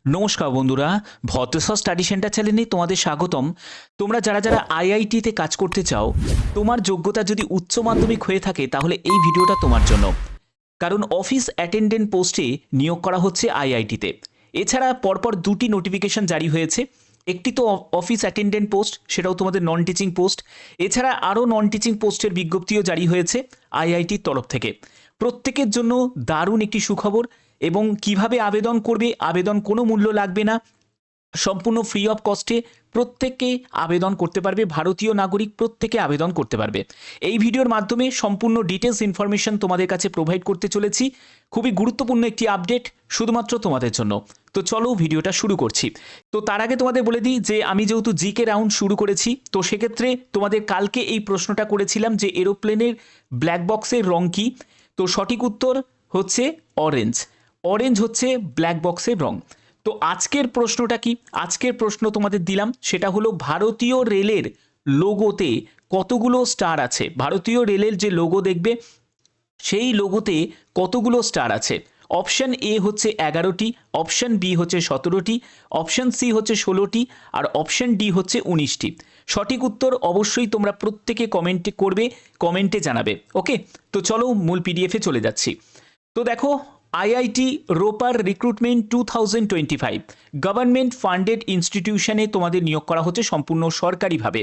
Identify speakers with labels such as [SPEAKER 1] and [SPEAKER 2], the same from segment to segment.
[SPEAKER 1] নমস্কার বন্ধুরা, ভদ্রসর study centre চ্যানেলে তোমাদের স্বাগতম। তোমরা যারা যারা আইআইটিতে কাজ করতে চাও, তোমার যোগ্যতা যদি উচ্চ মাধ্যমিক হয়ে থাকে তাহলে এই ভিডিওটা তোমার জন্য। কারণ অফিস অ্যাটেন্ডেন্ট পোস্টে নিয়োগ করা হচ্ছে আইআইটিতে। এছাড়া পরপর দুটি নোটিফিকেশন জারি হয়েছে। একটি তো অফিস অ্যাটেন্ডেন্ট পোস্ট, সেটাও তোমাদের নন টিচিং পোস্ট। এছাড়া আরও নন টিচিং পোস্টের বিজ্ঞপ্তিও জারি হয়েছে আইআইটির তরফ থেকে। প্রত্যেকের জন্য দারুণ একটি সুখবর। এবং কিভাবে আবেদন করবে, আবেদন কোনো মূল্য লাগবে না, সম্পূর্ণ ফ্রি অফ কস্টে প্রত্যেককে আবেদন করতে পারবে। ভারতীয় নাগরিক প্রত্যেকে আবেদন করতে পারবে। এই ভিডিওর মাধ্যমে সম্পূর্ণ ডিটেলস ইনফরমেশন তোমাদের কাছে প্রোভাইড করতে চলেছি। খুবই গুরুত্বপূর্ণ একটি আপডেট শুধুমাত্র তোমাদের জন্য। তো চলো ভিডিওটা শুরু করছি। তো তার আগে তোমাদের বলে দিই যে আমি যেহেতু জিকে রাউন্ড শুরু করেছি, তো সেক্ষেত্রে তোমাদের কালকে এই প্রশ্নটা করেছিলাম যে এরোপ্লেনের ব্ল্যাক বক্সের রং কী। তো সঠিক উত্তর হচ্ছে অরেঞ্জ। অরেঞ্জ হচ্ছে ব্ল্যাক বক্সের রং। তো আজকের প্রশ্নটা কি? আজকের প্রশ্ন তোমাদের দিলাম, সেটা হলো ভারতীয় রেলের লোগোতে কতগুলো স্টার আছে। ভারতীয় রেলের যে লোগো দেখবে, সেই লোগোতে কতগুলো স্টার আছে। অপশন এ হচ্ছে 11টি, অপশন বি হচ্ছে 17টি, অপশন সি হচ্ছে 16টি, আর অপশন ডি হচ্ছে 19টি। সঠিক উত্তর অবশ্যই তোমরা প্রত্যেকে কমেন্টে করবে, কমেন্টে জানাবে। ওকে, তো চলো মূল পিডিএফে চলে যাচ্ছি। তো দেখো, IIT Ropar recruitment 2025 government funded ইনস্টিটিউশনে তোমাদের নিয়োগ করা হচ্ছে সম্পূর্ণ সরকারিভাবে।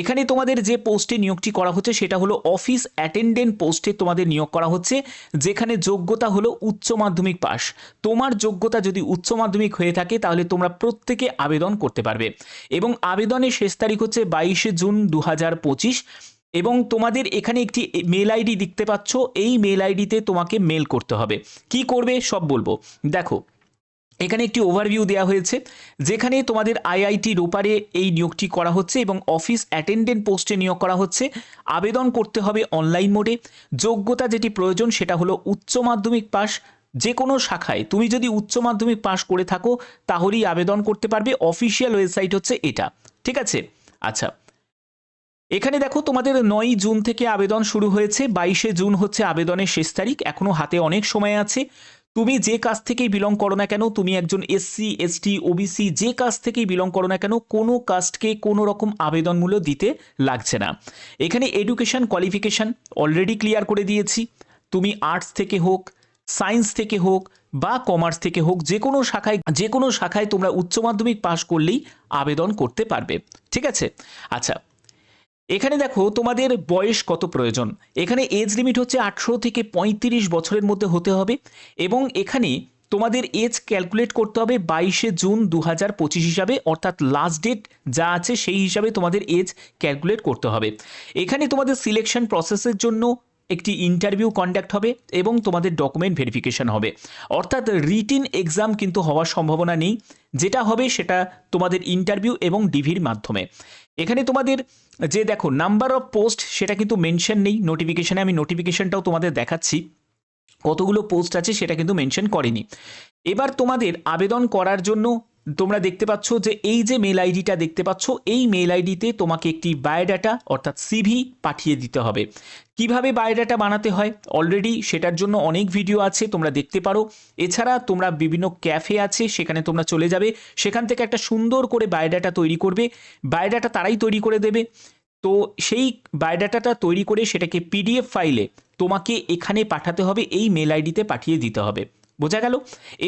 [SPEAKER 1] এখানে তোমাদের যে পোস্টে নিয়োগটি করা হচ্ছে সেটা হলো অফিস অ্যাটেন্ডেন্ট পোস্টে তোমাদের নিয়োগ করা হচ্ছে, যেখানে যোগ্যতা হলো উচ্চ মাধ্যমিক পাস। তোমার যোগ্যতা যদি উচ্চ মাধ্যমিক হয়ে থাকে তাহলে তোমরা প্রত্যেকে আবেদন করতে পারবে। এবং আবেদনের শেষ তারিখ হচ্ছে 22শে জুন 2025। এবং তোমাদের এখানে একটি মেল আইডি দেখতে পাচ্ছ, এই মেল আইডিতে তোমাকে মেল করতে হবে। কি করবে সব বলবো। দেখো, এখানে একটি ওভারভিউ দেওয়া হয়েছে, যেখানে তোমাদের আইআইটি রোপারে এই নিয়োগটি করা হচ্ছে এবং অফিস অ্যাটেন্ডেন্ট পোস্টে নিয়োগ করা হচ্ছে। আবেদন করতে হবে অনলাইন মোডে। যোগ্যতা যেটি প্রয়োজন সেটা হলো উচ্চ মাধ্যমিক পাস। যে কোনো শাখায় তুমি যদি উচ্চ মাধ্যমিক পাস করে থাকো তাহলেই আবেদন করতে পারবে। অফিসিয়াল ওয়েবসাইট হচ্ছে এটা, ঠিক আছে? আচ্ছা, এখানে দেখো তোমাদের 9ই জুন থেকে আবেদন শুরু হয়েছে, 22শে জুন হচ্ছে আবেদনের শেষ তারিখ। এখনও হাতে অনেক সময় আছে। তুমি যে কাজ থেকেই বিলং করো না কেন, তুমি একজন এসসি এসটি ওবিসি যে কাজ থেকেই বিলং করো না কেন, কোনো কাস্টকে কোনো রকম আবেদন মূল্য দিতে লাগছে না। এখানে এডুকেশন কোয়ালিফিকেশান অলরেডি ক্লিয়ার করে দিয়েছি। তুমি আর্টস থেকে হোক, সায়েন্স থেকে হোক বা কমার্স থেকে হোক, যে কোনো শাখায় তোমরা উচ্চ মাধ্যমিক পাশ করলেই আবেদন করতে পারবে, ঠিক আছে? আচ্ছা, এখানে দেখো তোমাদের বয়স কত প্রয়োজন। এখানে এজ লিমিট হচ্ছে 18 থেকে 35 বছরের মধ্যে হতে হবে। এবং এখানে তোমাদের এজ ক্যালকুলেট করতে হবে 22শে জুন 2025 হিসাবে, অর্থাৎ লাস্ট ডেট যা আছে সেই হিসাবে তোমাদের এজ ক্যালকুলেট করতে হবে। এখানে তোমাদের সিলেকশন প্রসেসের জন্য একটি ইন্টারভিউ কন্ডাক্ট হবে এবং তোমাদের ডকুমেন্ট ভেরিফিকেশন হবে। অর্থাৎ রিটিন এক্সাম কিন্তু হওয়ার সম্ভাবনা নেই। যেটা হবে সেটা তোমাদের ইন্টারভিউ এবং ডিভির মাধ্যমে। এখানে তোমাদের যে দেখো নাম্বার অফ পোস্ট সেটা কিন্তু মেনশন নেই নোটিফিকেশনে। আমি নোটিফিকেশনটাও তোমাদের দেখাচ্ছি, কতগুলো পোস্ট আছে সেটা কিন্তু মেনশন করেনি। এবার তোমাদের আবেদন করার জন্য তোমরা দেখতে পাচ্ছ যে এই যে মেল আইডিটা দেখতে পাচ্ছ, এই মেল আইডিতে তোমাকে একটি বায়োডাটা অর্থাৎ সিভি পাঠিয়ে দিতে হবে। কিভাবে বায়োডাটা বানাতে হয় অলরেডি সেটার জন্য অনেক ভিডিও আছে, তোমরা দেখতে পারো। এছাড়া তোমরা বিভিন্ন ক্যাফে আছে, সেখানে তোমরা চলে যাবে, সেখান থেকে একটা সুন্দর করে বায়োডাটা তৈরি করবে। বায়োডাটা তারাই তৈরি করে দেবে। তো সেই বায়োডাটাটা তৈরি করে সেটাকে পিডিএফ ফাইলে তোমাকে এখানে পাঠাতে হবে, এই মেল আইডিতে পাঠিয়ে দিতে হবে। বোঝা গেল?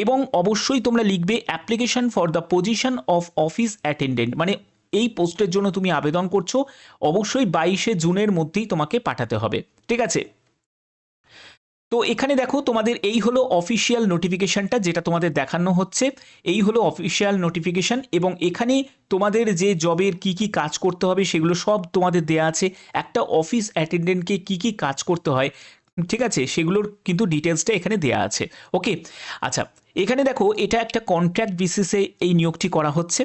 [SPEAKER 1] এবং অবশ্যই তোমরা লিখবে application for the position of office attendant, মানে এই পোস্টের জন্য তুমি আবেদন করছো, অবশ্যই 22শে জুনের মধ্যেই তোমাকে পাঠাতে হবে, ঠিক আছে? তো এখানে দেখো তোমাদের এই হলো অফিসিয়াল নোটিফিকেশনটা, যেটা তোমাদের দেখানো হচ্ছে। এই হলো অফিসিয়াল নোটিফিকেশন এবং এখানে তোমাদের যে জবের কি কি কাজ করতে হবে সেগুলো সব তোমাদের দেয়া আছে। একটা অফিস অ্যাটেন্ডেন্টকে কি কি কাজ করতে হয়, ঠিক আছে, সেগুলোর কিন্তু ডিটেলসটা এখানে দেয়া আছে। ওকে, আচ্ছা, এখানে দেখো এটা একটা কন্ট্রাক্ট বেসিসে এই নিয়োগটি করা হচ্ছে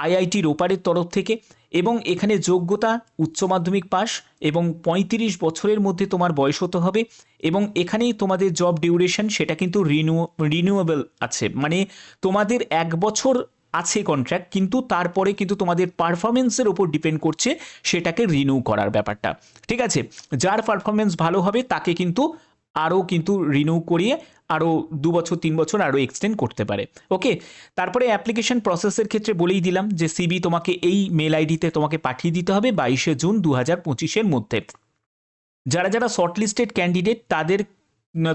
[SPEAKER 1] আইআইটি রোপারের তরফ থেকে। এবং এখানে যোগ্যতা উচ্চ মাধ্যমিক পাস এবং 35 বছরের মধ্যে তোমার বয়স হতে হবে। এবং এখানেই তোমাদের জব ডিউরেশন সেটা কিন্তু রিনিউয়েবল আছে, মানে তোমাদের 1 বছর আছে কন্ট্রাক্ট, কিন্তু তারপরে কিন্তু তোমাদের পারফরমেন্সের ওপর ডিপেন্ড করছে সেটাকে রিনিউ করার ব্যাপারটা, ঠিক আছে? যার পারফরমেন্স ভালো হবে তাকে কিন্তু আরও কিন্তু রিনিউ করিয়ে আরও 2 বছর 3 বছর আরও এক্সটেন্ড করতে পারে। ওকে, তারপরে অ্যাপ্লিকেশন প্রসেসের ক্ষেত্রে বলেই দিলাম যে সিভি তোমাকে এই মেল আইডিতে তোমাকে পাঠিয়ে দিতে হবে 22শে জুন 2025-এর মধ্যে। যারা যারা শর্টলিস্টেড ক্যান্ডিডেট তাদের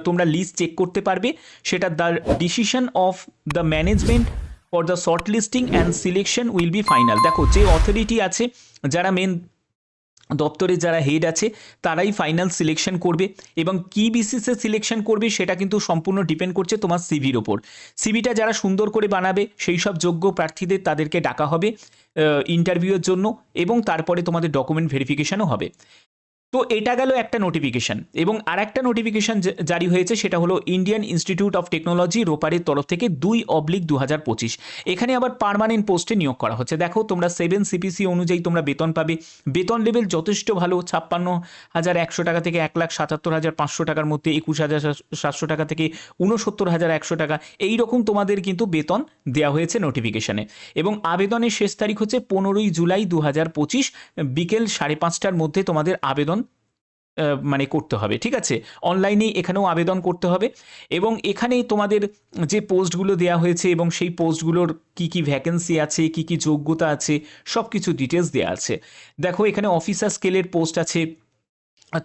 [SPEAKER 1] তোমরা লিস্ট চেক করতে পারবে, সেটা the decision of the management for the short listing and selection will be final. দেখো যে অথরিটি আছে, যারা মেন দপ্তরে যারা হেড আছে তারাই ফাইনাল সিলেকশন করবে, এবং কি বেসিসে সিলেকশন করবে সেটা কিন্তু সম্পূর্ণ ডিপেন্ড করছে তোমার সিভির ওপর। সিভিটা যারা সুন্দর করে বানাবে সেই সব যোগ্য প্রার্থীদের তাদেরকে ডাকা হবে ইন্টারভিউয়ের জন্য, এবং তারপরে তোমাদের ডকুমেন্ট ভেরিফিকেশনও হবে। তো এটা গেল একটা নোটিফিকেশন, এবং আর একটা নোটিফিকেশন জারি হয়েছে, সেটা হলো ইন্ডিয়ান ইনস্টিটিউট অফ টেকনোলজি রোপারের তরফ থেকে 2/2025। এখানে আবার পার্মানেন্ট পোস্টে নিয়োগ করা হচ্ছে। দেখো তোমরা 7 CPC অনুযায়ী তোমরা বেতন পাবে, বেতন লেভেল যথেষ্ট ভালো, 56,100 টাকা থেকে 1,77,500 টাকার মধ্যে, 21,700 টাকা থেকে 69,100 টাকা, এই রকম তোমাদের কিন্তু বেতন দেওয়া হয়েছে নোটিফিকেশনে। এবং আবেদনের শেষ তারিখ হচ্ছে 15ই জুলাই 2025 বিকেল 5:30টার মধ্যে তোমাদের আবেদন মানে করতে হবে। ঠিক আছে, অনলাইনেই এখানেও আবেদন করতে হবে, এবং এখানে তোমাদের যে পোস্টগুলো দেওয়া হয়েছে এবং সেই পোস্টগুলোর কি কি ভ্যাকেন্সি আছে, কি কি যোগ্যতা আছে, সব কিছু ডিটেলস দেওয়া আছে। দেখো এখানে অফিসার স্কেলের পোস্ট আছে,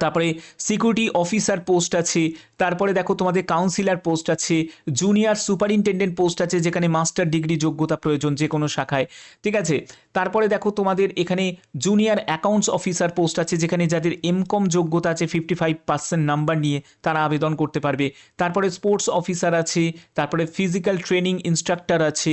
[SPEAKER 1] তারপরে সিকিউরিটি অফিসার পোস্ট আছে, তারপরে দেখো তোমাদের কাউন্সিলর পোস্ট আছে, জুনিয়র সুপারিনটেন্ডেন্ট পোস্ট আছে যেখানে মাস্টার ডিগ্রি যোগ্যতা প্রয়োজন যে কোনো শাখায়। ঠিক আছে, তারপরে দেখো তোমাদের এখানে জুনিয়র অ্যাকাউন্টস অফিসার পোস্ট আছে যেখানে যাদের এমকম যোগ্যতা আছে 55% নাম্বার নিয়ে তারা আবেদন করতে পারবে। তারপরে স্পোর্টস অফিসার আছে, তারপরে ফিজিক্যাল ট্রেনিং ইনস্ট্রাক্টর আছে,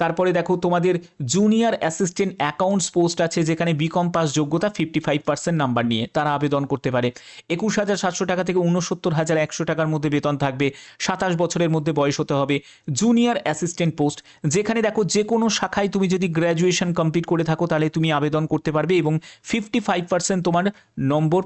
[SPEAKER 1] তারপরে দেখো তোমাদের জুনিয়র অ্যাসিস্ট্যান্ট অ্যাকাউন্টস পোস্ট আছে যেখানে বিকম পাস যোগ্যতা 55% নাম্বার নিয়ে তারা আবেদন করতে পারে। 21,700 টাকা থেকে 69,100 টাকার মধ্যে বেতন থাকবে, 27 বছরের মধ্যে বয়স হতে হবে। জুনিয়র অ্যাসিস্ট্যান্ট পোস্ট, যেখানে দেখো যে কোনো শাখায় তুমি যদি গ্র্যাজুয়েশন কমপ্লিট করে থাকো তাহলে তুমি আবেদন করতে পারবে, এবং 55% তোমার নম্বর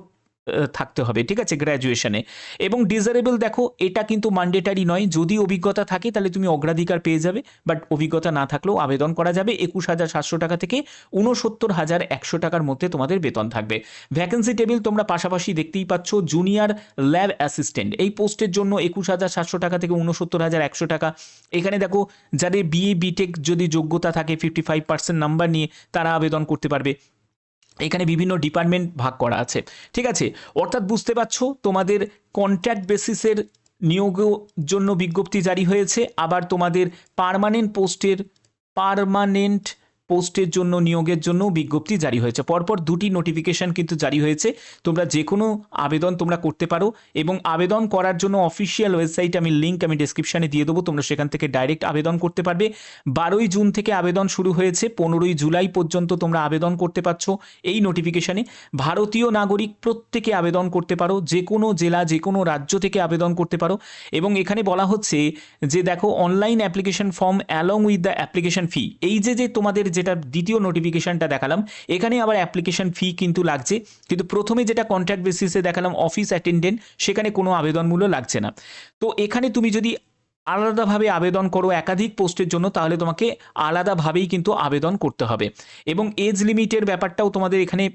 [SPEAKER 1] থাকতে হবে। ঠিক আছে, গ্র্যাজুয়েশনে। এবং ডিজারেবল দেখো এটা কিন্তু ম্যান্ডেটারি নয়, যদি অভিজ্ঞতা থাকে তাহলে তুমি অগ্রাধিকার পেয়ে যাবে, বাট অভিজ্ঞতা না থাকলেও আবেদন করা যাবে। 21,700 টাকা থেকে 69,100 টাকার মধ্যে তোমাদের বেতন থাকবে। ভ্যাকেন্সি টেবিল তোমরা পাশাপাশি দেখতেই পাচ্ছ। জুনিয়র ল্যাব অ্যাসিস্ট্যান্ট এই পোস্টের জন্য 21,700 টাকা থেকে 69,100 টাকা। এখানে দেখো যাদের BA BTech যদি যোগ্যতা থাকে 55% নাম্বার নিয়ে তারা আবেদন করতে পারবে। এখানে বিভিন্ন ডিপার্টমেন্ট ভাগ করা আছে। ঠিক আছে, অর্থাৎ বুঝতে পারছো তোমাদের কন্ট্রাক্ট বেসিসের নিয়োগের জন্য বিজ্ঞপ্তি জারি হয়েছে, আবার তোমাদের পার্মানেন্ট পোস্টের জন্য নিয়োগের জন্য বিজ্ঞপ্তি জারি হয়েছে। পরপর দুটি নোটিফিকেশন কিন্তু জারি হয়েছে। তোমরা যে কোনো আবেদন তোমরা করতে পারো, এবং আবেদন করার জন্য অফিসিয়াল ওয়েবসাইট লিঙ্ক আমি ডেসক্রিপশনে দিয়ে দেবো, তোমরা সেখান থেকে ডাইরেক্ট আবেদন করতে পারবে। 12ই জুন থেকে আবেদন শুরু হয়েছে, 15ই জুলাই পর্যন্ত তোমরা আবেদন করতে পারছো এই নোটিফিকেশনে। ভারতীয় নাগরিক প্রত্যেকে আবেদন করতে পারো, যে কোনো জেলা যে কোনো রাজ্য থেকে আবেদন করতে পারো। এবং এখানে বলা হচ্ছে যে দেখো online application form along with the application fee, এই যে তোমাদের যেটা দ্বিতীয় নোটিফিকেশনটা দেখালাম এখানে আবার অ্যাপ্লিকেশন ফি কিন্তু লাগছে, কিন্তু প্রথমে যেটা কন্ট্রাক্ট বেসিসে দেখালাম অফিস অ্যাটেন্ডেন্ট সেখানে কোনো আবেদন মূল্য লাগছে না। তো এখানে তুমি যদি আলাদাভাবে আবেদন করো একাধিক পোস্টের জন্য তাহলে তোমাকে আলাদাভাবেই কিন্তু আবেদন করতে হবে। এবং এজ লিমিটের ব্যাপারটাও তোমাদের এখানে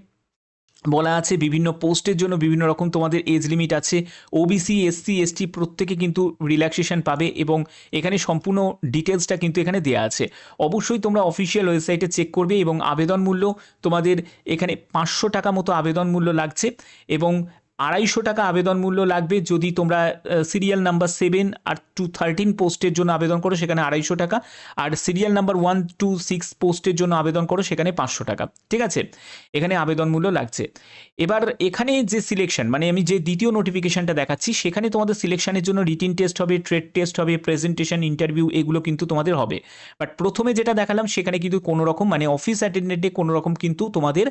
[SPEAKER 1] বলা আছে, বিভিন্ন পোস্টের জন্য বিভিন্ন রকম তোমাদের এজ লিমিট আছে। OBC SC ST প্রত্যেকে কিন্তু রিল্যাক্সেশন পাবে, এবং এখানে সম্পূর্ণ ডিটেলসটা কিন্তু এখানে দেওয়া আছে। অবশ্যই তোমরা অফিসিয়াল ওয়েবসাইটে চেক করবে। এবং আবেদন মূল্য তোমাদের এখানে 500 টাকা মতো আবেদন মূল্য লাগছে, এবং 250 টাকা আবেদন মূল্য লাগবে যদি তোমরা সিরিয়াল নাম্বার 7 আর 13 পোস্টের জন্য আবেদন করো, সেখানে 250 টাকা, আর সিরিয়াল নাম্বার 1 2 6 পোস্টের জন্য আবেদন করো সেখানে 500 টাকা। ঠিক আছে, এখানে আবেদন মূল্য লাগছে। এবার এখানে যে সিলেকশন, মানে আমি যে দ্বিতীয় নোটিফিকেশনটা দেখাচ্ছি সেখানে তোমাদের সিলেকশনের জন্য রিটিন টেস্ট হবে, ট্রেড টেস্ট হবে, প্রেজেন্টেশন, ইন্টারভিউ, এগুলো কিন্তু তোমাদের হবে। বাট প্রথমে যেটা দেখালাম সেখানে কিন্তু কোনো রকম মানে অফিস অ্যাটেন্ডেন্টে কোনো রকম কিন্তু তোমাদের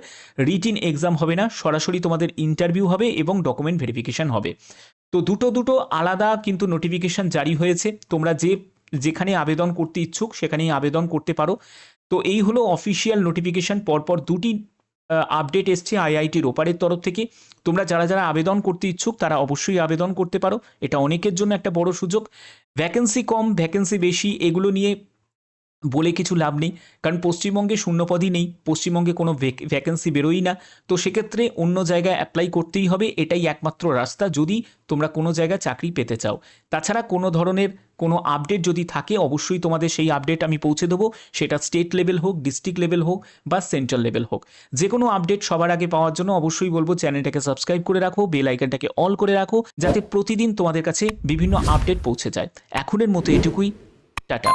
[SPEAKER 1] রিটিন এক্সাম হবে না, সরাসরি তোমাদের ইন্টারভিউ হবে এবং ডকুমেন্ট ভেরিফিকেশন হবে। তো দুটো আলাদা কিন্তু নোটিফিকেশন জারি হয়েছে। তোমরা যেখানে আবেদন করতে ইচ্ছুক সেখানেই আবেদন করতে পারো। তো এই হলো অফিসিয়াল নোটিফিকেশন। পরপর দুটি আপডেট এসছে IIT রোপারের তরফ থেকে। তোমরা যারা আবেদন করতে ইচ্ছুক তারা অবশ্যই আবেদন করতে পারো, এটা অনেকের জন্য একটা বড় সুযোগ। ভ্যাকেন্সি কম ভ্যাকেন্সি বেশি এগুলো নিয়ে বলে কিছু লাভ নেই, কারণ পশ্চিমবঙ্গে শূন্যপদই নেই, পশ্চিমবঙ্গে কোনো ভ্যাকেন্সি বেরোই না। তো সেক্ষেত্রে অন্য জায়গায় অ্যাপ্লাই করতেই হবে, এটাই একমাত্র রাস্তা যদি তোমরা কোনো জায়গায় চাকরি পেতে চাও। তাছাড়া কোনো ধরনের কোনো আপডেট যদি থাকে অবশ্যই তোমাদের সেই আপডেট আমি পৌঁছে দেবো, সেটা স্টেট লেভেল হোক, ডিস্ট্রিক্ট লেভেল হোক বা সেন্ট্রাল লেভেল হোক। যে কোনো আপডেট সবার আগে পাওয়ার জন্য অবশ্যই বলবো চ্যানেলটাকে সাবস্ক্রাইব করে রাখো, বেল আইকনটাকে অল করে রাখো, যাতে প্রতিদিন তোমাদের কাছে বিভিন্ন আপডেট পৌঁছে যায়। এখনের মতো এটুকুই, টাটা।